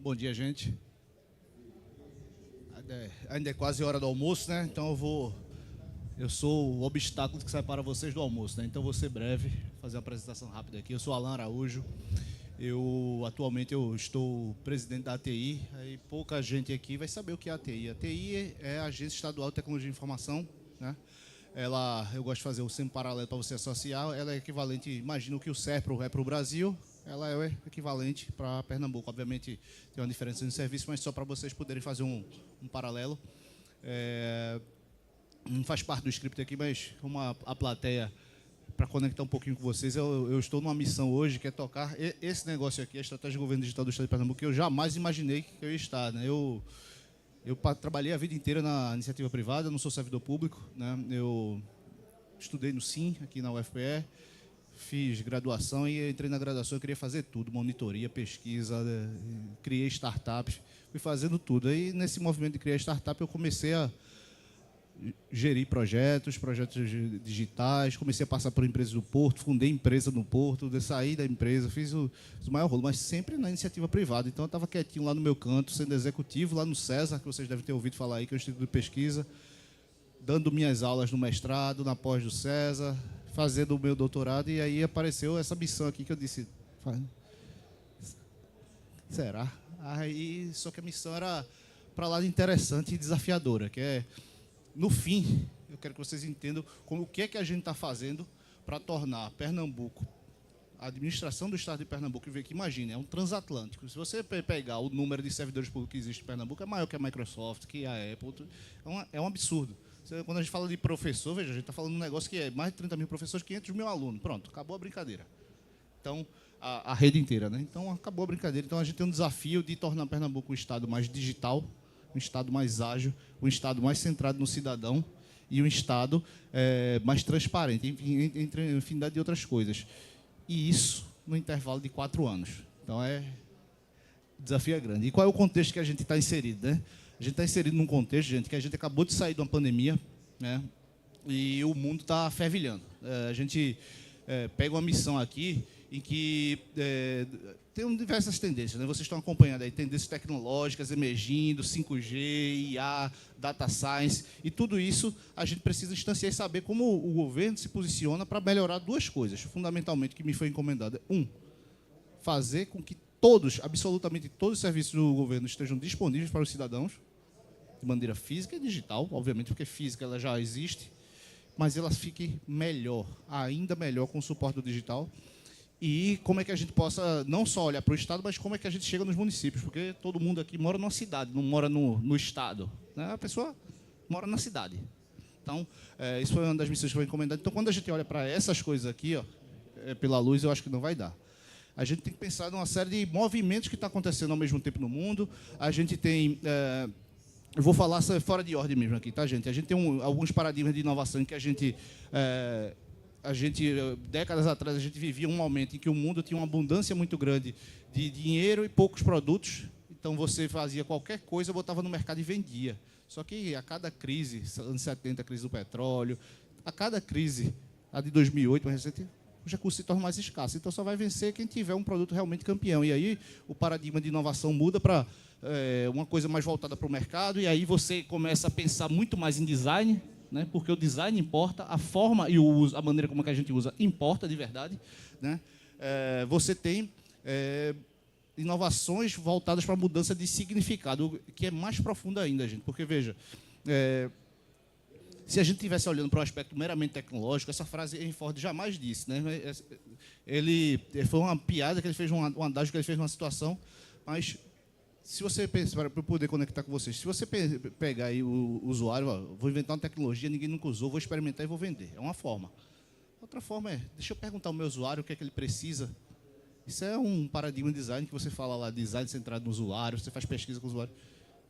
Bom dia, gente. Ainda é quase hora do almoço, né? Então eu sou o obstáculo que separa vocês do almoço, né? Então vou ser breve, fazer uma apresentação rápida aqui. Eu sou Alan Araújo. Atualmente eu estou presidente da ATI. Aí pouca gente aqui vai saber o que é a ATI. A ATI é a Agência Estadual de Tecnologia de Informação, né? Eu gosto de fazer o sempre paralelo para você associar. Ela é equivalente, imagina o que o SERPRO é para o Brasil, ela é equivalente para Pernambuco. Obviamente tem uma diferença no serviço, mas só para vocês poderem fazer um paralelo. Não faz parte do script aqui, mas a plateia, para conectar um pouquinho com vocês, eu estou numa missão hoje, que é tocar esse negócio aqui, a Estratégia de Governo Digital do Estado de Pernambuco, que eu jamais imaginei que eu ia estar, né? Eu trabalhei a vida inteira na iniciativa privada, não sou servidor público, né? Eu estudei no SIM, aqui na UFPE, fiz graduação e entrei na graduação, eu queria fazer tudo, monitoria, pesquisa, criei startups, fui fazendo tudo. Aí, nesse movimento de criar startup, eu comecei a gerir projetos digitais, comecei a passar por empresas do Porto, fundei empresa no Porto, saí da empresa, fiz o maior rolo, mas sempre na iniciativa privada. Então eu estava quietinho lá no meu canto, sendo executivo, lá no César, que vocês devem ter ouvido falar aí, que é o Instituto de Pesquisa, dando minhas aulas no mestrado, na pós do César, fazendo o meu doutorado, e aí apareceu essa missão aqui que eu disse, será? Aí, só que a missão era para lá de interessante e desafiadora, que é, no fim, eu quero que vocês entendam o que é que a gente está fazendo para tornar Pernambuco, a administração do Estado de Pernambuco, e ver que, imagine, é um transatlântico. Se você pegar o número de servidores públicos que existe em Pernambuco, é maior que a Microsoft, que a Apple, é um absurdo. Quando a gente fala de professor, veja, a gente está falando de um negócio que é mais de 30 mil professores, 500 mil alunos. Pronto, acabou a brincadeira. Então, a rede inteira, né? Então, acabou a brincadeira. Então, a gente tem um desafio de tornar Pernambuco um Estado mais digital, um Estado mais ágil, um Estado mais centrado no cidadão e um Estado mais transparente, entre infinidade de outras coisas. E isso no intervalo de 4 anos. Então, o desafio é grande. E qual é o contexto que a gente está inserido, né? A gente está inserido num contexto, gente, que a gente acabou de sair de uma pandemia, né? E o mundo está fervilhando. A gente pega uma missão aqui em que tem diversas tendências, né? Vocês estão acompanhando aí tendências tecnológicas emergindo, 5G, IA, data science, e tudo isso a gente precisa instanciar e saber como o governo se posiciona para melhorar duas coisas, fundamentalmente, que me foi encomendada. Fazer com que absolutamente todos os serviços do governo estejam disponíveis para os cidadãos, de maneira física e digital, obviamente, porque física ela já existe, mas ela fique melhor, ainda melhor com o suporte do digital. E como é que a gente possa não só olhar para o Estado, mas como é que a gente chega nos municípios, porque todo mundo aqui mora numa cidade, não mora no Estado, né? A pessoa mora na cidade. Então, isso foi uma das missões que foi encomendada. Então, quando a gente olha para essas coisas aqui, ó, pela luz, eu acho que não vai dar. A gente tem que pensar numa série de movimentos que estão acontecendo ao mesmo tempo no mundo. A gente tem... eu vou falar fora de ordem mesmo aqui, tá, gente? A gente tem alguns paradigmas de inovação em que décadas atrás, a gente vivia um momento em que o mundo tinha uma abundância muito grande de dinheiro e poucos produtos. Então, você fazia qualquer coisa, botava no mercado e vendia. Só que a cada crise, anos 70, a crise do petróleo, a cada crise, a de 2008, mais recente, os recursos se tornam mais escassos. Então, só vai vencer quem tiver um produto realmente campeão. E aí, o paradigma de inovação muda para uma coisa mais voltada para o mercado, e aí você começa a pensar muito mais em design, né? Porque o design importa, a forma e o uso, a maneira como que a gente usa importa de verdade, né? Você tem inovações voltadas para a mudança de significado, que é mais profunda ainda, gente. Porque, veja, se a gente estivesse olhando para um aspecto meramente tecnológico, essa frase Henry Ford jamais disse, né? Foi uma piada que ele fez, um adágio que ele fez numa situação, mas se você pensar, para eu poder conectar com vocês, se você pegar aí o usuário, ó, vou inventar uma tecnologia, ninguém nunca usou, vou experimentar e vou vender. É uma forma. Outra forma deixa eu perguntar ao meu usuário o que é que ele precisa. Isso é um paradigma de design que você fala lá, design centrado no usuário, você faz pesquisa com o usuário,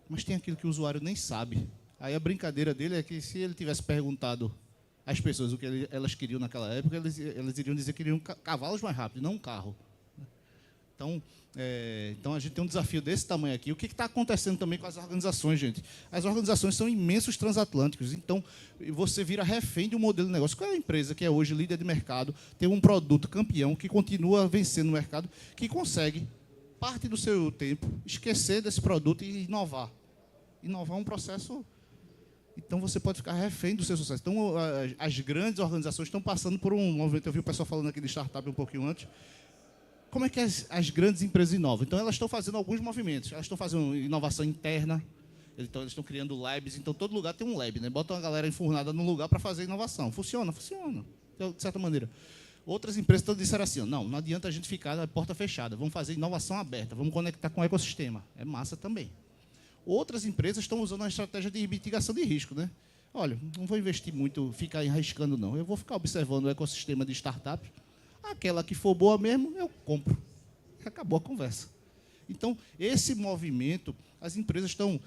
mas tem aquilo que o usuário nem sabe. Aí a brincadeira dele é que se ele tivesse perguntado às pessoas o que elas queriam naquela época, elas iriam dizer que queriam cavalos mais rápidos, não um carro. Então, a gente tem um desafio desse tamanho aqui. O que está acontecendo também com as organizações, gente? As organizações são imensos transatlânticos, então você vira refém de um modelo de negócio. Qual é a empresa que é hoje líder de mercado, tem um produto campeão, que continua vencendo no mercado, que consegue parte do seu tempo, esquecer desse produto e inovar. Inovar é um processo. Então, você pode ficar refém do seu sucesso. Então, as grandes organizações estão passando por um movimento. Eu vi o pessoal falando aqui de startup um pouquinho antes. Como é que as grandes empresas inovam? Então, elas estão fazendo alguns movimentos. Elas estão fazendo inovação interna. Então, eles estão criando labs. Então, todo lugar tem um lab, né? Bota uma galera enfurnada num lugar para fazer inovação. Funciona, funciona, de certa maneira. Outras empresas estão disseram assim, não adianta a gente ficar a porta fechada. Vamos fazer inovação aberta. Vamos conectar com o ecossistema. É massa também. Outras empresas estão usando uma estratégia de mitigação de risco, né? Olha, não vou investir muito, ficar arriscando, não. Eu vou ficar observando o ecossistema de startups. Aquela que for boa mesmo, eu compro. Acabou a conversa. Então, esse movimento, as empresas estão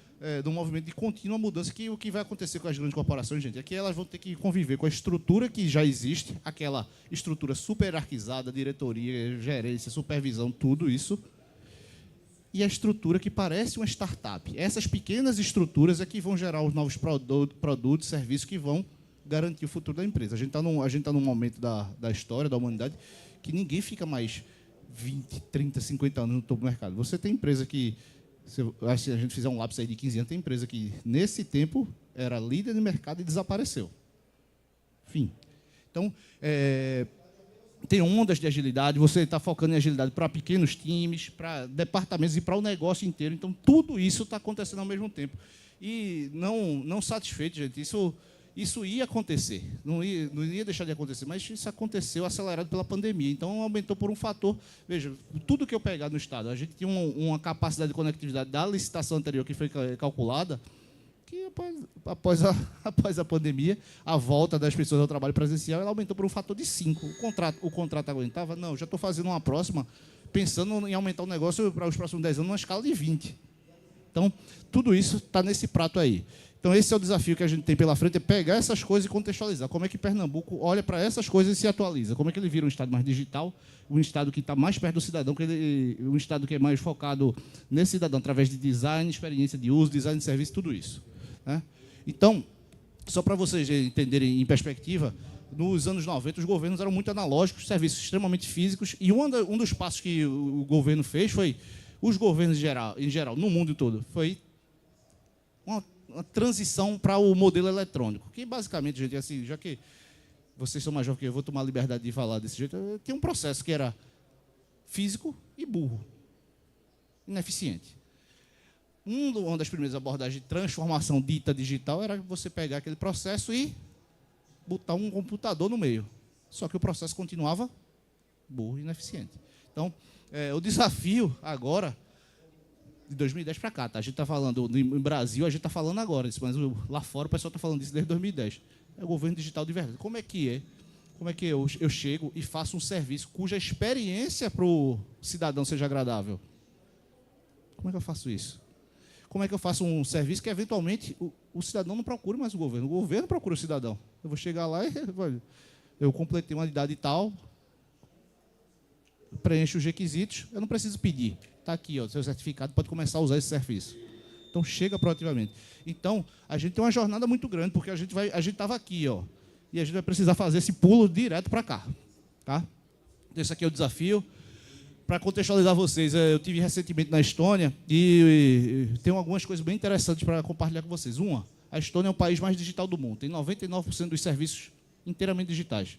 num movimento de contínua mudança, que o que vai acontecer com as grandes corporações, gente, é que elas vão ter que conviver com a estrutura que já existe, aquela estrutura super hierarquizada, diretoria, gerência, supervisão, tudo isso, e a estrutura que parece uma startup. Essas pequenas estruturas é que vão gerar os novos produtos, serviços que vão garantir o futuro da empresa. A gente está num momento da história, da humanidade, que ninguém fica mais 20, 30, 50 anos no topo do mercado. Você tem empresa que, se a gente fizer um lápis aí de 15 anos, tem empresa que, nesse tempo, era líder de mercado e desapareceu. Enfim. Então, tem ondas de agilidade, você está focando em agilidade para pequenos times, para departamentos e para o negócio inteiro. Então, tudo isso está acontecendo ao mesmo tempo. E não satisfeito, gente, isso ia acontecer, não ia deixar de acontecer, mas isso aconteceu acelerado pela pandemia. Então, aumentou por um fator. Veja, tudo que eu pegar no Estado, a gente tinha uma capacidade de conectividade da licitação anterior que foi calculada, que após a pandemia, a volta das pessoas ao trabalho presencial, ela aumentou por um fator de 5. O contrato aguentava? Não, já estou fazendo uma próxima, pensando em aumentar o negócio para os próximos 10 anos, numa escala de 20. Então, tudo isso está nesse prato aí. Então, esse é o desafio que a gente tem pela frente, é pegar essas coisas e contextualizar. Como é que Pernambuco olha para essas coisas e se atualiza? Como é que ele vira um estado mais digital, um estado que está mais perto do cidadão, um estado que é mais focado nesse cidadão, através de design, experiência de uso, design de serviço, tudo isso. Né? Então, só para vocês entenderem em perspectiva, nos anos 90, os governos eram muito analógicos, serviços extremamente físicos, e um dos passos que o governo fez foi, os governos em geral, no mundo todo, foi uma transição para o modelo eletrônico, que basicamente, gente, assim, já que vocês são mais jovens que eu, vou tomar a liberdade de falar desse jeito, tem um processo que era físico e burro, ineficiente. Uma das primeiras abordagens de transformação dita digital era você pegar aquele processo e botar um computador no meio. Só que o processo continuava burro e ineficiente. Então, o desafio agora, de 2010 para cá, tá? A gente está falando, no Brasil, a gente está falando agora, mas lá fora o pessoal está falando disso desde 2010. É o governo digital de verdade. Como é que eu chego e faço um serviço cuja experiência para o cidadão seja agradável? Como é que eu faço isso? Como é que eu faço um serviço que, eventualmente, o cidadão não procure mais o governo procura o cidadão. Eu vou chegar lá e eu completei uma idade tal, preencho os requisitos, eu não preciso pedir. Está aqui, ó, seu certificado, pode começar a usar esse serviço. Então, chega proativamente. Então, a gente tem uma jornada muito grande, porque a gente estava aqui, ó, e a gente vai precisar fazer esse pulo direto para cá. Tá? Esse aqui é o desafio. Para contextualizar vocês, eu tive recentemente na Estônia e tenho algumas coisas bem interessantes para compartilhar com vocês. Uma, a Estônia é o país mais digital do mundo. Tem 99% dos serviços inteiramente digitais.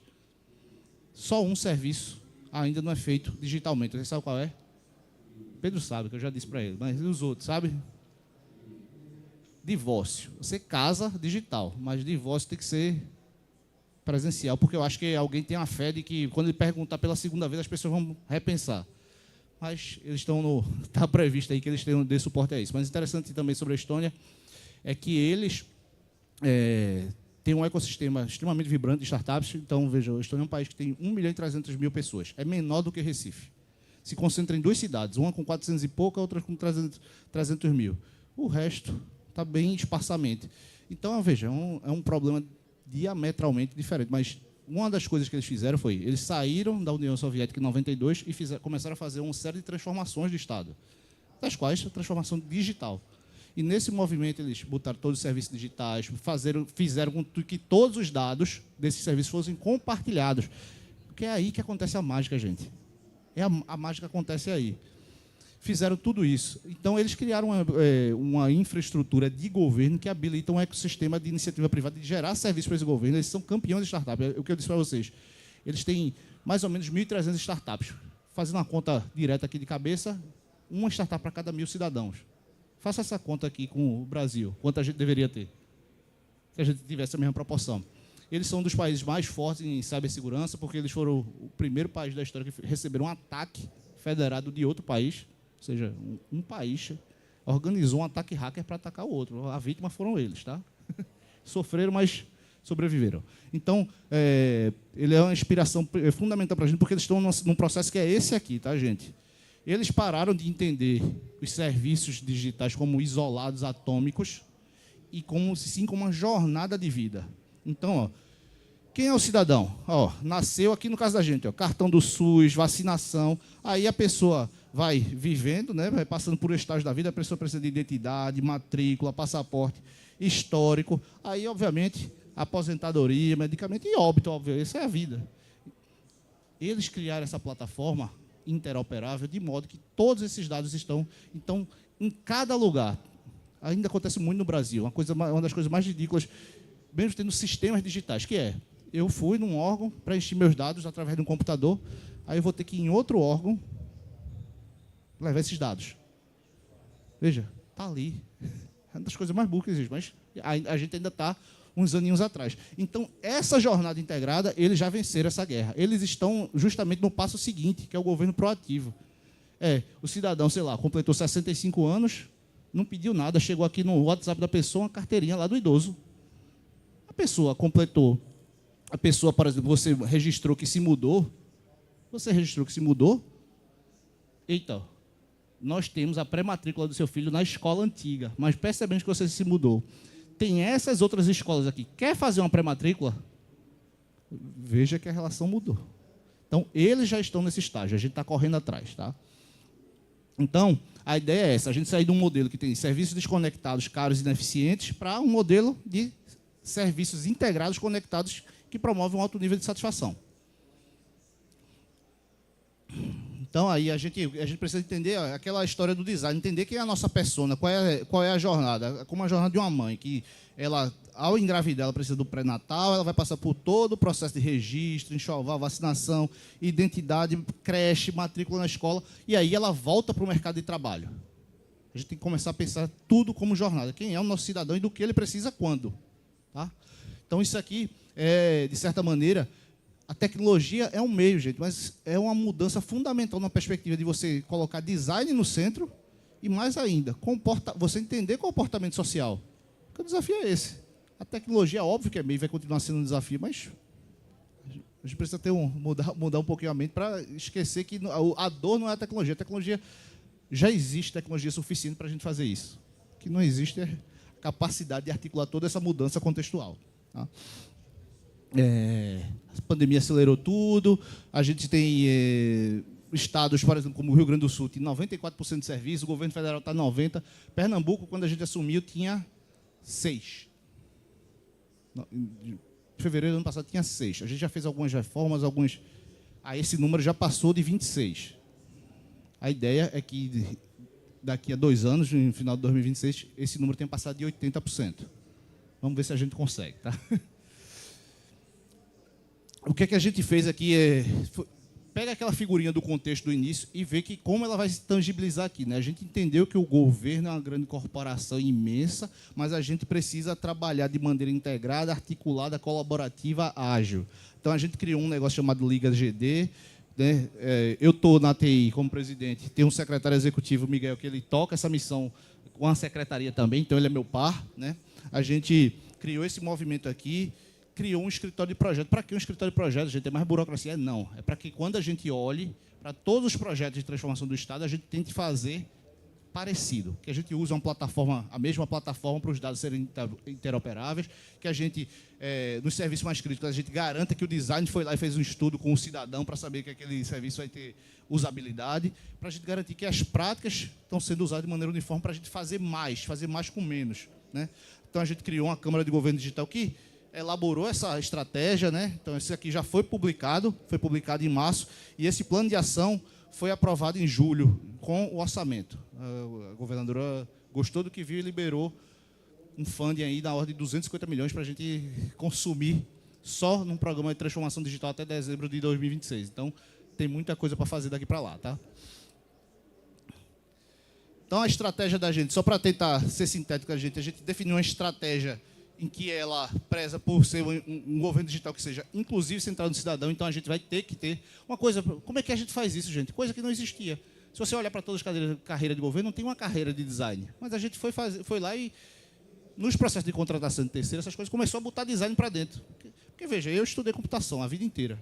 Só um serviço ainda não é feito digitalmente. Você sabe qual é? Pedro sabe, que eu já disse para ele. Mas e os outros, sabe? Divórcio. Você casa digital, mas divórcio tem que ser presencial, porque eu acho que alguém tem a fé de que, quando ele perguntar pela segunda vez, as pessoas vão repensar. Mas eles está previsto aí que eles tenham de suporte a isso. Mas interessante também sobre a Estônia é que eles têm um ecossistema extremamente vibrante de startups. Então, veja, a Estônia é um país que tem 1.300.000 pessoas. É menor do que Recife. Se concentra em 2 cidades, uma com 400 e pouco, a outra com 300 mil. O resto está bem esparsamente. Então, veja, é um problema diametralmente diferente, mas uma das coisas que eles fizeram foi, eles saíram da União Soviética em 92 e começaram a fazer uma série de transformações de Estado, das quais a transformação digital. E nesse movimento eles botaram todos os serviços digitais, fizeram com que todos os dados desses serviços fossem compartilhados. Porque é aí que acontece a mágica, gente. A mágica acontece aí. fizeram tudo isso. Então, eles criaram uma infraestrutura de governo que habilita um ecossistema de iniciativa privada de gerar serviço para esse governo. Eles são campeões de startup. É o que eu disse para vocês. Eles têm mais ou menos 1.300 startups. Fazendo uma conta direta aqui de cabeça, uma startup para cada 1.000 cidadãos. Faça essa conta aqui com o Brasil. Quanto a gente deveria ter? Se a gente tivesse a mesma proporção. Eles são um dos países mais fortes em cibersegurança, porque eles foram o primeiro país da história que receberam um ataque federado de outro país. Ou seja, um país organizou um ataque hacker para atacar o outro. A vítima foram eles, tá? Sofreram, mas sobreviveram. Então, ele é uma inspiração fundamental para a gente, porque eles estão num processo que é esse aqui, tá, gente? Eles pararam de entender os serviços digitais como isolados atômicos e como uma jornada de vida. Então, ó, quem é o cidadão? Ó, nasceu aqui no caso da gente, ó, cartão do SUS, vacinação. Aí a pessoa vai vivendo, né, vai passando por estágios da vida, a pessoa precisa de identidade, matrícula, passaporte, histórico. Aí, obviamente, aposentadoria, medicamento e óbito, óbvio, essa é a vida. Eles criaram essa plataforma interoperável de modo que todos esses dados estão, então, em cada lugar. Ainda acontece muito no Brasil, uma das coisas mais ridículas, mesmo tendo sistemas digitais, que é, eu fui num órgão, preenchi meus dados através de um computador, aí eu vou ter que ir em outro órgão levar esses dados. Veja, está ali. É uma das coisas mais burras que existe, mas a gente ainda está uns aninhos atrás. Então, essa jornada integrada, eles já venceram essa guerra. Eles estão justamente no passo seguinte, que é o governo proativo. O cidadão, sei lá, completou 65 anos, não pediu nada, chegou aqui no WhatsApp da pessoa, uma carteirinha lá do idoso. A pessoa completou, por exemplo, você registrou que se mudou, eita, nós temos a pré-matrícula do seu filho na escola antiga, mas percebemos que você se mudou. Tem essas outras escolas aqui. Quer fazer uma pré-matrícula? Veja que a relação mudou. Então, eles já estão nesse estágio, a gente está correndo atrás. Tá? Então, a ideia é essa, a gente sair de um modelo que tem serviços desconectados, caros e ineficientes, para um modelo de serviços integrados, conectados, que promovem um alto nível de satisfação. Então, aí a gente precisa entender aquela história do design, entender quem é a nossa persona, qual é a jornada, como a jornada de uma mãe, que ela, ao engravidar, ela precisa do pré-natal, ela vai passar por todo o processo de registro, enxoval, vacinação, identidade, creche, matrícula na escola, e aí ela volta para o mercado de trabalho. A gente tem que começar a pensar tudo como jornada. Quem é o nosso cidadão e do que ele precisa quando. Tá? Então, isso aqui, de certa maneira, a tecnologia é um meio, gente, mas é uma mudança fundamental na perspectiva de você colocar design no centro e, mais ainda, você entender comportamento social. Porque o desafio é esse. A tecnologia, óbvio que é meio, vai continuar sendo um desafio, mas a gente precisa mudar um pouquinho a mente para esquecer que a dor não é a tecnologia já existe tecnologia suficiente para a gente fazer isso. O que não existe é a capacidade de articular toda essa mudança contextual. Tá? A pandemia acelerou tudo, a gente tem estados, por exemplo, como o Rio Grande do Sul, tem 94% de serviço, o governo federal está 90%. Pernambuco, quando a gente assumiu, tinha 6%. Em fevereiro do ano passado tinha 6%. A gente já fez algumas reformas, esse número já passou de 26%. A ideia é que daqui a 2 anos, no final de 2026, esse número tenha passado de 80%. Vamos ver se a gente consegue, tá? O que a gente fez aqui pega aquela figurinha do contexto do início e vê que como ela vai se tangibilizar aqui. Né? A gente entendeu que o governo é uma grande corporação imensa, mas a gente precisa trabalhar de maneira integrada, articulada, colaborativa, ágil. Então, a gente criou um negócio chamado Liga GD. Né? Eu estou na TI como presidente, tem um secretário executivo, Miguel, que ele toca essa missão com a secretaria também, então ele é meu par. Né? A gente criou esse movimento aqui, criou um escritório de projeto. Para que um escritório de projeto? A gente tem mais burocracia? Não. É para que quando a gente olhe para todos os projetos de transformação do Estado, a gente tente fazer parecido. Que a gente use a mesma plataforma para os dados serem interoperáveis, que a gente, nos serviços mais críticos, a gente garanta que o design foi lá e fez um estudo com o cidadão para saber que aquele serviço vai ter usabilidade, para a gente garantir que as práticas estão sendo usadas de maneira uniforme para a gente fazer mais com menos. Né? Então, a gente criou uma Câmara de Governo Digital que elaborou essa estratégia, né? Então, esse aqui já foi publicado em março, e esse plano de ação foi aprovado em julho com o orçamento. A governadora gostou do que viu e liberou um funding aí na ordem de 250 milhões para a gente consumir só num programa de transformação digital até dezembro de 2026. Então, tem muita coisa para fazer daqui para lá, tá? Então, a estratégia da gente, só para tentar ser sintético, a gente definiu uma estratégia em que ela preza por ser um governo digital que seja inclusivo e centrado no cidadão. Então, a gente vai ter que ter uma coisa... Como é que a gente faz isso, gente? Coisa que não existia. Se você olhar para todas as carreiras de governo, não tem uma carreira de design. Mas a gente foi lá e, nos processos de contratação de terceiro, essas coisas, começou a botar design para dentro. Porque, veja, eu estudei computação a vida inteira.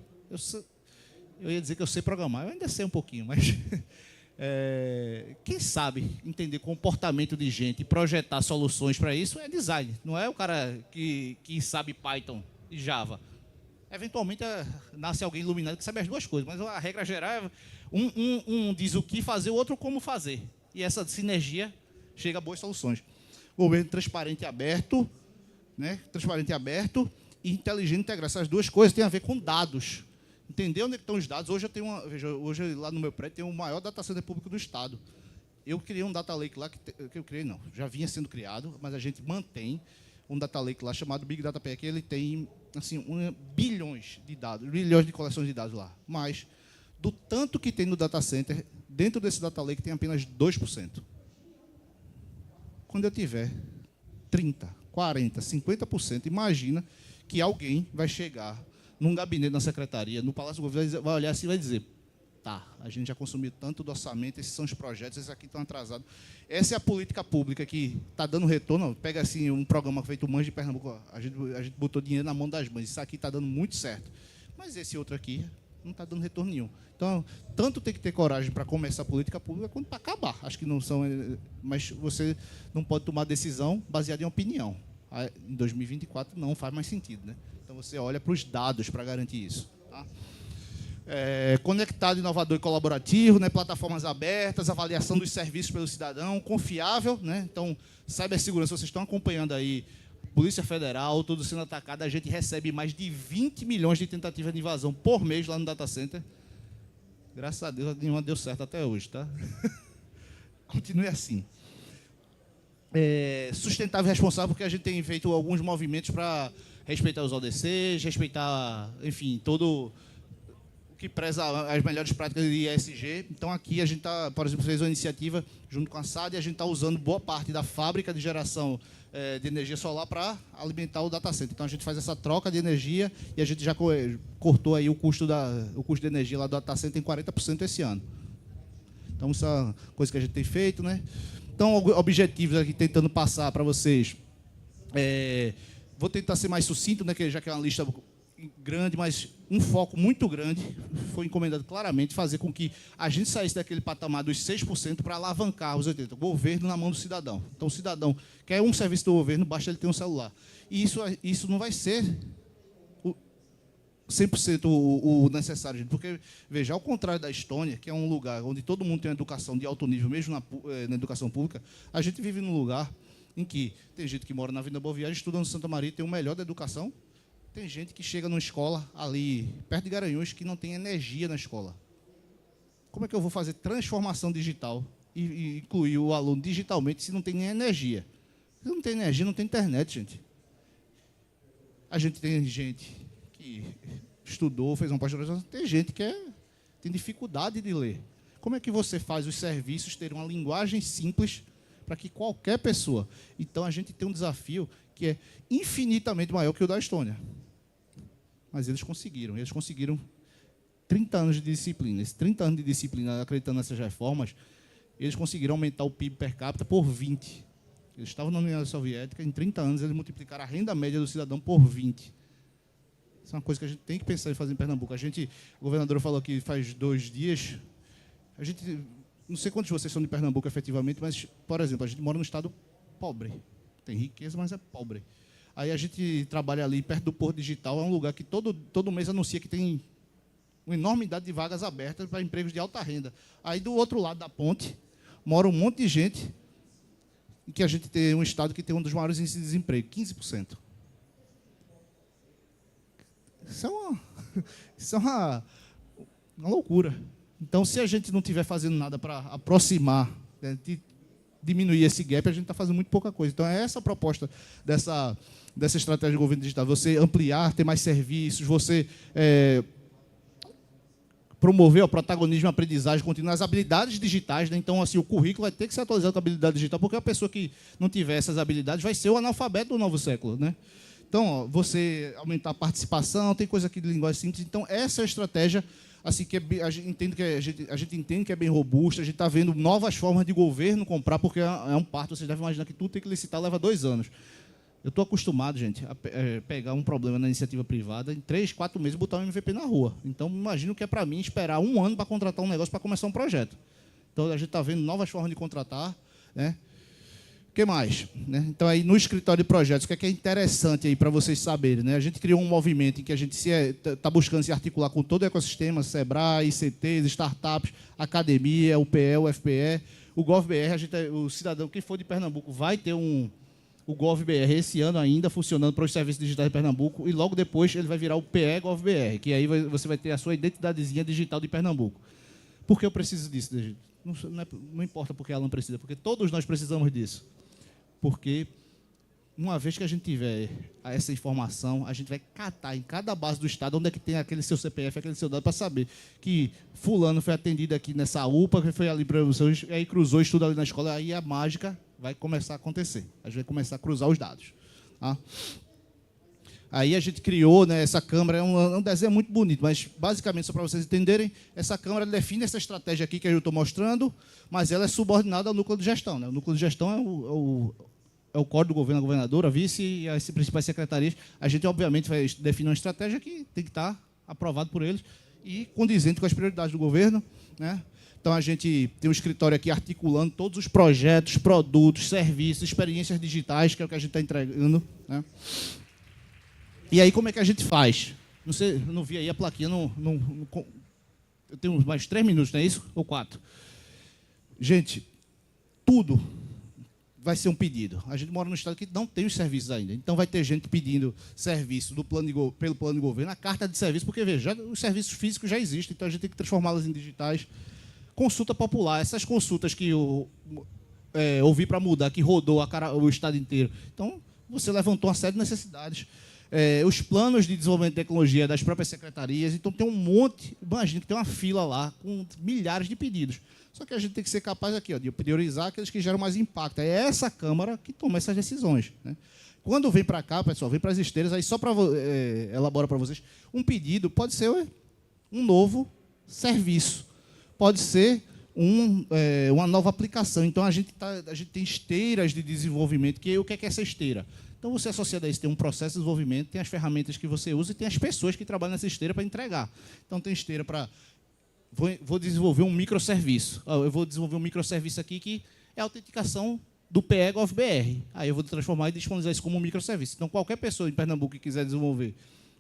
Eu ia dizer que eu sei programar, eu ainda sei um pouquinho, mas... quem sabe entender comportamento de gente e projetar soluções para isso é design. Não é o cara que sabe Python e Java. Eventualmente nasce alguém iluminado que sabe as duas coisas, mas a regra geral é um diz o que fazer, o outro como fazer. E essa sinergia chega a boas soluções. Governo transparente e aberto, né? Transparente e aberto e inteligente e integrado. Essas duas coisas têm a ver com dados. Entender onde estão os dados. Hoje eu tenho hoje lá no meu prédio tem o maior data center público do estado. Eu criei um data lake lá que eu criei não, já vinha sendo criado, mas a gente mantém um data lake lá chamado Big Data Pack. Ele tem assim bilhões de dados, bilhões de coleções de dados lá. Mas do tanto que tem no data center, dentro desse data lake tem apenas 2%. Quando eu tiver 30, 40, 50%, imagina que alguém vai chegar num gabinete na secretaria, no Palácio do Governo, vai olhar assim e vai dizer, tá, a gente já consumiu tanto do orçamento, esses são os projetos, esses aqui estão atrasados. Essa é a política pública que está dando retorno. Pega assim um programa feito Mães de Pernambuco, ó, a gente botou dinheiro na mão das mães, isso aqui está dando muito certo. Mas esse outro aqui não está dando retorno nenhum. Então, tanto tem que ter coragem para começar a política pública, quanto para acabar. Acho que não são... Mas você não pode tomar decisão baseada em opinião. Em 2024 não faz mais sentido, né? Então, você olha para os dados para garantir isso. Tá? Conectado, inovador e colaborativo, né? Plataformas abertas, avaliação dos serviços pelo cidadão, confiável. Né? Então, cibersegurança, vocês estão acompanhando aí, Polícia Federal, tudo sendo atacado, a gente recebe mais de 20 milhões de tentativas de invasão por mês lá no data center. Graças a Deus, nenhuma deu certo até hoje. Tá? Continue assim. Sustentável e responsável, porque a gente tem feito alguns movimentos para respeitar os ODCs, respeitar, enfim, todo o que preza as melhores práticas de ESG. Então, aqui a gente está, por exemplo, fez uma iniciativa junto com a SAD e a gente está usando boa parte da fábrica de geração de energia solar para alimentar o data center. Então, a gente faz essa troca de energia e a gente já cortou aí o custo de energia lá do data center em 40% esse ano. Então, isso é uma coisa que a gente tem feito, né? Então, objetivos aqui tentando passar para vocês. Vou tentar ser mais sucinto, né, já que é uma lista grande, mas um foco muito grande foi encomendado claramente fazer com que a gente saísse daquele patamar dos 6% para alavancar os 80%. O governo na mão do cidadão. Então, o cidadão quer um serviço do governo, basta ele ter um celular. E isso não vai ser 100% o necessário, gente, porque, veja, ao contrário da Estônia, que é um lugar onde todo mundo tem uma educação de alto nível, mesmo na educação pública, a gente vive num lugar em que tem gente que mora na Avenida Boa Viagem, estuda no Santa Maria, tem o melhor da educação, tem gente que chega numa escola ali, perto de Garanhuns, que não tem energia na escola. Como é que eu vou fazer transformação digital e incluir o aluno digitalmente se não tem nem energia? Se não tem energia, não tem internet, gente. A gente tem gente que estudou, fez uma pós-graduação, tem gente que tem dificuldade de ler. Como é que você faz os serviços terem uma linguagem simples para que qualquer pessoa... Então, a gente tem um desafio que é infinitamente maior que o da Estônia. Mas eles conseguiram 30 anos de disciplina. Esses 30 anos de disciplina, acreditando nessas reformas, eles conseguiram aumentar o PIB per capita por 20. Eles estavam na União Soviética, em 30 anos, eles multiplicaram a renda média do cidadão por 20. Isso é uma coisa que a gente tem que pensar em fazer em Pernambuco. O governador falou que faz 2 dias, a gente, não sei quantos de vocês são de Pernambuco efetivamente, mas, por exemplo, a gente mora num estado pobre. Tem riqueza, mas é pobre. Aí a gente trabalha ali perto do Porto Digital, é um lugar que todo mês anuncia que tem uma enormidade de vagas abertas para empregos de alta renda. Aí, do outro lado da ponte, mora um monte de gente, em que a gente tem um estado que tem um dos maiores índices de desemprego, 15%. Isso é uma loucura. Então, se a gente não estiver fazendo nada para aproximar, né, diminuir esse gap, a gente está fazendo muito pouca coisa. Então, é essa a proposta dessa estratégia de governo digital. Você ampliar, ter mais serviços, você promover o protagonismo, a aprendizagem contínua, as habilidades digitais. Né? Então, assim, o currículo vai ter que ser atualizado com a habilidade digital, porque a pessoa que não tiver essas habilidades vai ser o analfabeto do novo século. Né? Então, ó, você aumentar a participação, tem coisa aqui de linguagem simples. Então, essa é a estratégia assim, que a gente entende que é bem robusta. A gente está vendo novas formas de governo comprar, porque é um parto. Vocês devem imaginar que tudo tem que licitar, leva 2 anos. Eu estou acostumado, gente, a pegar um problema na iniciativa privada, em 3, 4 meses, botar um MVP na rua. Então, imagino que é para mim esperar 1 ano para contratar um negócio para começar um projeto. Então, a gente está vendo novas formas de contratar. Né? O que mais? Né? Então, aí no escritório de projetos, o que é interessante aí para vocês saberem? Né? A gente criou um movimento em que a gente está buscando se articular com todo o ecossistema, Sebrae, ICTs, startups, academia, UPE, UFPE, o GovBR, o cidadão que for de Pernambuco vai ter o GovBR esse ano ainda funcionando para os serviços digitais de Pernambuco, e logo depois ele vai virar o PE GovBR, que aí você vai ter a sua identidadezinha digital de Pernambuco. Por que eu preciso disso, gente? Não importa porque ela não precisa, porque todos nós precisamos disso. Porque, uma vez que a gente tiver essa informação, a gente vai catar em cada base do Estado onde é que tem aquele seu CPF, aquele seu dado, para saber que fulano foi atendido aqui nessa UPA, que foi ali para você, aí cruzou, estuda ali na escola, aí a mágica vai começar a acontecer. A gente vai começar a cruzar os dados. Tá? Aí a gente criou, né, essa Câmara, é um desenho muito bonito, mas basicamente, só para vocês entenderem, essa Câmara define essa estratégia aqui que eu estou mostrando, mas ela é subordinada ao núcleo de gestão. Né? O núcleo de gestão é o código do governo, a governadora, a vice e as principais secretarias. A gente, obviamente, vai definir uma estratégia que tem que estar aprovado por eles e condizente com as prioridades do governo. Né? Então, a gente tem um escritório aqui articulando todos os projetos, produtos, serviços, experiências digitais, que é o que a gente está entregando. Né? E aí, como é que a gente faz? Não sei, eu não vi aí a plaquinha. Eu tenho mais 3 minutos, não é isso? Ou 4? Gente, tudo vai ser um pedido. A gente mora num estado que não tem os serviços ainda. Então, vai ter gente pedindo serviço pelo plano de governo, a carta de serviço, porque, veja, os serviços físicos já existem, então a gente tem que transformá-los em digitais. Consulta popular, essas consultas que eu ouvi para mudar, que rodou o estado inteiro. Então, você levantou uma série de necessidades. Os planos de desenvolvimento de tecnologia das próprias secretarias. Então, tem um monte, imagina que tem uma fila lá com milhares de pedidos. Só que a gente tem que ser capaz aqui, ó, de priorizar aqueles que geram mais impacto. É essa Câmara que toma essas decisões. Né? Quando vem para cá, pessoal, vem para as esteiras, aí só para elaborar para vocês, um pedido pode ser um novo serviço, pode ser uma nova aplicação. Então, a gente tem esteiras de desenvolvimento, o que é essa esteira? Então, você associado a isso, tem um processo de desenvolvimento, tem as ferramentas que você usa e tem as pessoas que trabalham nessa esteira para entregar. Então, tem esteira para... Vou desenvolver um microserviço. Eu vou desenvolver um microserviço aqui que é a autenticação do PE GovBR. Aí eu vou transformar e disponibilizar isso como um microserviço. Então, qualquer pessoa em Pernambuco que quiser desenvolver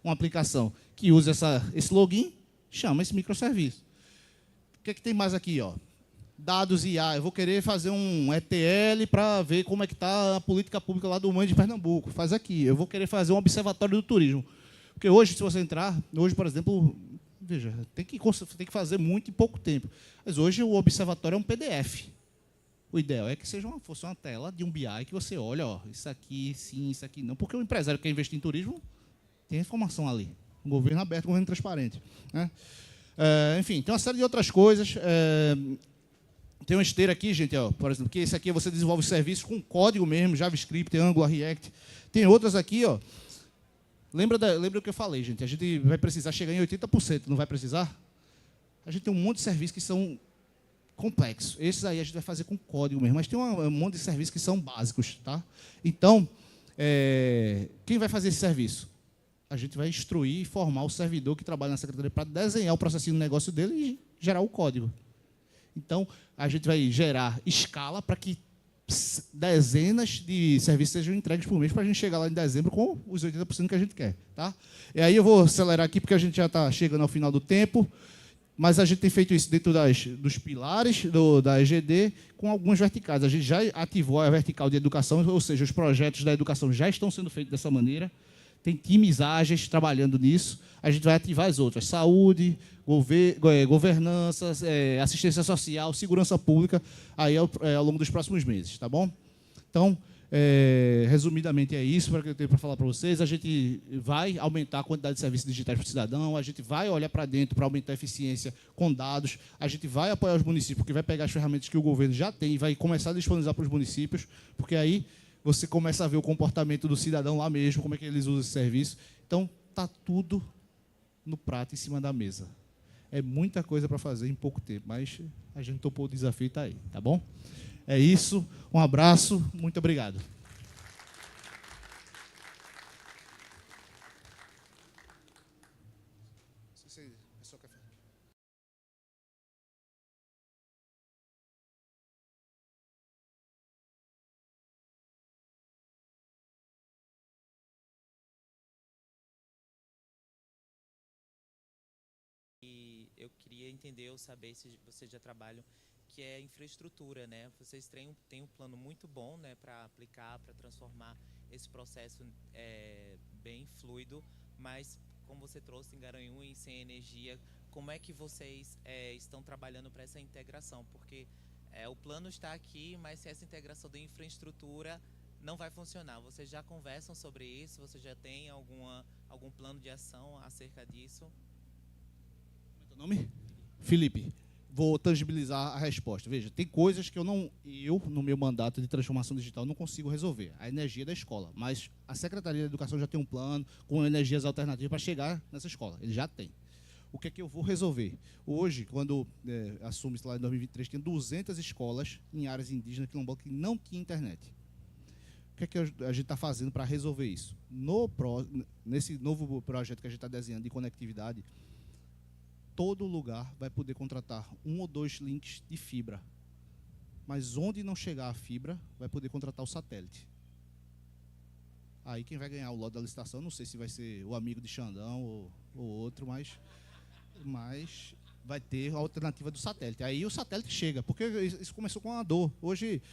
uma aplicação que use esse login, chama esse microserviço. O que é que tem mais aqui? Ó? Dados IA. Eu vou querer fazer um ETL para ver como é que está a política pública lá do MAN de Pernambuco. Faz aqui. Eu vou querer fazer um observatório do turismo. Porque hoje, se você entrar, por exemplo, veja, tem que fazer muito em pouco tempo. Mas hoje o observatório é um PDF. O ideal é que fosse uma tela de um BI que você olha, ó, isso aqui sim, isso aqui não. Porque o empresário que quer investir em turismo tem informação ali. Um governo aberto, um governo transparente. Né? Enfim, tem uma série de outras coisas. Tem uma esteira aqui, gente, ó, por exemplo, que esse aqui você desenvolve serviços com código mesmo, JavaScript, Angular, React. Tem outras aqui, ó. Lembra do que eu falei, gente? A gente vai precisar chegar em 80%, não vai precisar? A gente tem um monte de serviços que são complexos. Esses aí a gente vai fazer com código mesmo, mas tem um monte de serviços que são básicos, tá? Então, quem vai fazer esse serviço? A gente vai instruir e formar o servidor que trabalha na secretaria para desenhar o processinho do negócio dele e gerar o código. Então, a gente vai gerar escala para que dezenas de serviços sejam entregues por mês para a gente chegar lá em dezembro com os 80% que a gente quer. Tá? E aí eu vou acelerar aqui, porque a gente já está chegando ao final do tempo, mas a gente tem feito isso dentro dos pilares da EGD com algumas verticais. A gente já ativou a vertical de educação, ou seja, os projetos da educação já estão sendo feitos dessa maneira. tem times ágeis trabalhando nisso. A gente vai ativar as outras: saúde, governança, assistência social, segurança pública, aí ao longo dos próximos meses, tá bom? Então, resumidamente é isso que eu tenho para falar para vocês. A gente vai aumentar a quantidade de serviços digitais para o cidadão, a gente vai olhar para dentro para aumentar a eficiência com dados, a gente vai apoiar os municípios, porque vai pegar as ferramentas que o governo já tem e vai começar a disponibilizar para os municípios, porque aí você começa a ver o comportamento do cidadão lá mesmo, como é que eles usam esse serviço. Então, está tudo no prato, em cima da mesa. É muita coisa para fazer em pouco tempo, mas a gente topou o desafio e está aí, tá bom? É isso, um abraço, muito obrigado. E eu queria entender ou saber se vocês já trabalham, que é infraestrutura, né? Vocês têm um plano muito bom, né, para aplicar, para transformar esse processo bem fluido, mas como você trouxe em Garanhuns, sem energia, como é que vocês estão trabalhando para essa integração? Porque o plano está aqui, mas se essa integração da infraestrutura não vai funcionar. Vocês já conversam sobre isso? Vocês já têm algum plano de ação acerca disso? Nome? Felipe. Vou tangibilizar a resposta. Veja, tem coisas que eu, no meu mandato de transformação digital, não consigo resolver. A energia da escola. Mas a Secretaria da Educação já tem um plano com energias alternativas para chegar nessa escola. Ele já tem. O que é que eu vou resolver? Hoje, quando assume-se lá em 2023, tem 200 escolas em áreas indígenas quilombolas que não tinham internet. O que é que a gente está fazendo para resolver isso? Nesse novo projeto que a gente está desenhando de conectividade, todo lugar vai poder contratar 1 ou 2 links de fibra. Mas onde não chegar a fibra, vai poder contratar o satélite. Aí quem vai ganhar o lote da licitação, não sei se vai ser o amigo de Xandão ou outro, mas vai ter a alternativa do satélite. Aí o satélite chega, porque isso começou com uma dor. Hoje,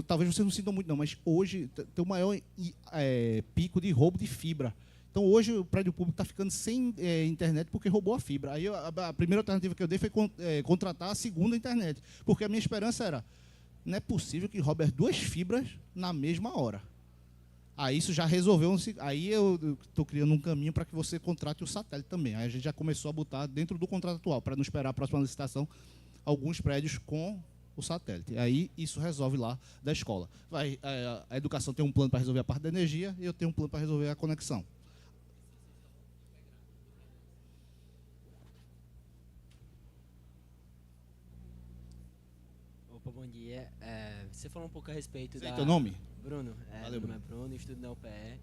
talvez vocês não sintam muito não, mas hoje tem o maior pico de roubo de fibra. Então, hoje, o prédio público está ficando sem internet porque roubou a fibra. Aí, a primeira alternativa que eu dei foi contratar a segunda internet. Porque a minha esperança era, não é possível que roube as 2 fibras na mesma hora. Aí, isso já resolveu. Aí, eu estou criando um caminho para que você contrate o satélite também. Aí, a gente já começou a botar dentro do contrato atual, para não esperar a próxima licitação, alguns prédios com o satélite. Aí, isso resolve lá da escola. A educação tem um plano para resolver a parte da energia e eu tenho um plano para resolver a conexão. Opa, bom dia. Você falou um pouco a respeito da... Teu nome? Bruno. Valeu, meu nome é Bruno, estudo na UPE.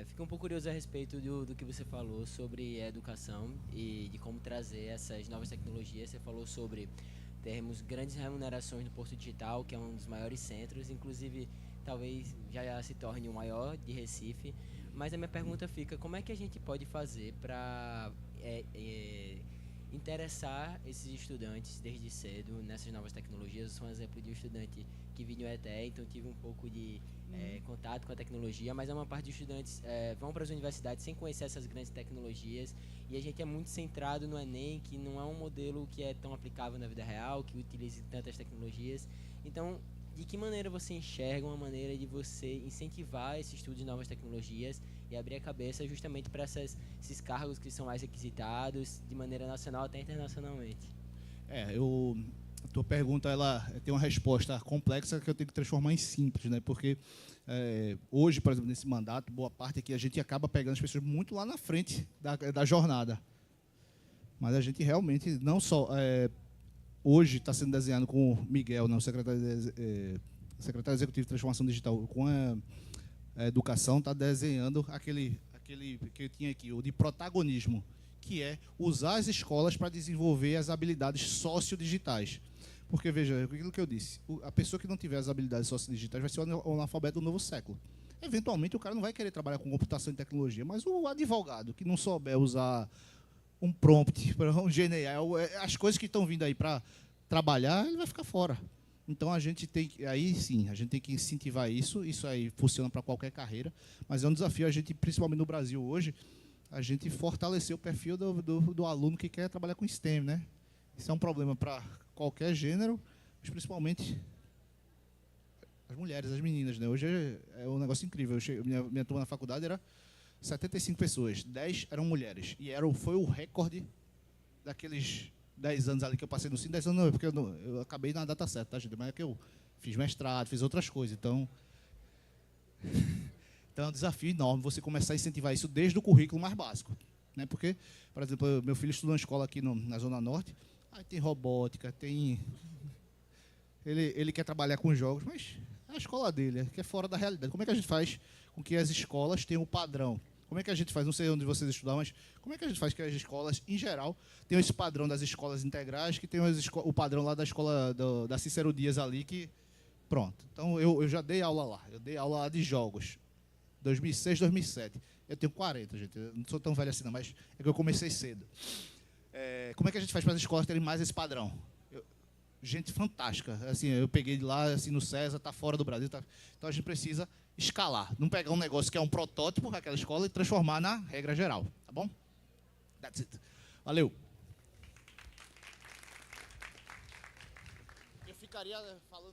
Fiquei um pouco curioso a respeito do que você falou sobre a educação e de como trazer essas novas tecnologias. Você falou sobre termos grandes remunerações no Porto Digital, que é um dos maiores centros, inclusive talvez já se torne o maior de Recife. Mas a minha pergunta fica, como é que a gente pode fazer para interessar esses estudantes desde cedo nessas novas tecnologias? Eu sou um exemplo de um estudante que vim do ETE, então tive um pouco de contato com a tecnologia, mas é uma parte de estudantes vão para as universidades sem conhecer essas grandes tecnologias, e a gente é muito centrado no Enem, que não é um modelo que é tão aplicável na vida real, que utilize tantas tecnologias. Então, de que maneira você enxerga uma maneira de você incentivar esse estudo de novas tecnologias e abrir a cabeça justamente para esses cargos que são mais requisitados de maneira nacional até internacionalmente? A tua pergunta ela tem uma resposta complexa que eu tenho que transformar em simples, né? Porque hoje, por exemplo, nesse mandato, boa parte aqui a gente acaba pegando as pessoas muito lá na frente da jornada. Mas a gente realmente não só... hoje está sendo desenhado com o Miguel, não, secretário executivo de transformação digital, com a educação, está desenhando aquele que eu tinha aqui, o de protagonismo, que é usar as escolas para desenvolver as habilidades sociodigitais. Porque, veja, aquilo que eu disse, a pessoa que não tiver as habilidades sociodigitais vai ser o analfabeto do novo século. Eventualmente, o cara não vai querer trabalhar com computação e tecnologia, mas o advogado que não souber usar um prompt, um GNL, as coisas que estão vindo aí para trabalhar, ele vai ficar fora. Então a gente tem que, aí sim, a gente tem que incentivar isso. Isso aí funciona para qualquer carreira, mas é um desafio a gente, principalmente no Brasil hoje, a gente fortalecer o perfil do aluno que quer trabalhar com STEM, né? Isso é um problema para qualquer gênero, mas principalmente as mulheres, as meninas, né? Hoje é um negócio incrível. Minha turma na faculdade era 75 pessoas, 10 eram mulheres. E foi o recorde daqueles 10 anos ali que eu passei no ensino. 10 anos não, porque eu acabei na data certa, tá, gente? Mas é que eu fiz mestrado, fiz outras coisas. Então é um desafio enorme você começar a incentivar isso desde o currículo mais básico, né? Porque, por exemplo, meu filho estuda na escola aqui na Zona Norte, aí tem robótica, tem... Ele quer trabalhar com jogos, mas é a escola dele, que é fora da realidade. Como é que a gente faz com que as escolas tenham um padrão? Como é que a gente faz, não sei onde vocês estudaram, mas como é que a gente faz que as escolas, em geral, tenham esse padrão das escolas integrais, que tem o padrão lá da escola da Cícero Dias ali, que... Pronto. Então, eu já dei aula lá. Eu dei aula lá de jogos. 2006, 2007. Eu tenho 40, gente. Eu não sou tão velho assim, não, mas é que eu comecei cedo. Como é que a gente faz para as escolas terem mais esse padrão? Gente fantástica. Assim, eu peguei lá assim, no César, está fora do Brasil. Tá... Então, a gente precisa escalar. Não pegar um negócio que é um protótipo daquela escola e transformar na regra geral. Tá bom? That's it. Valeu. Eu ficaria falando...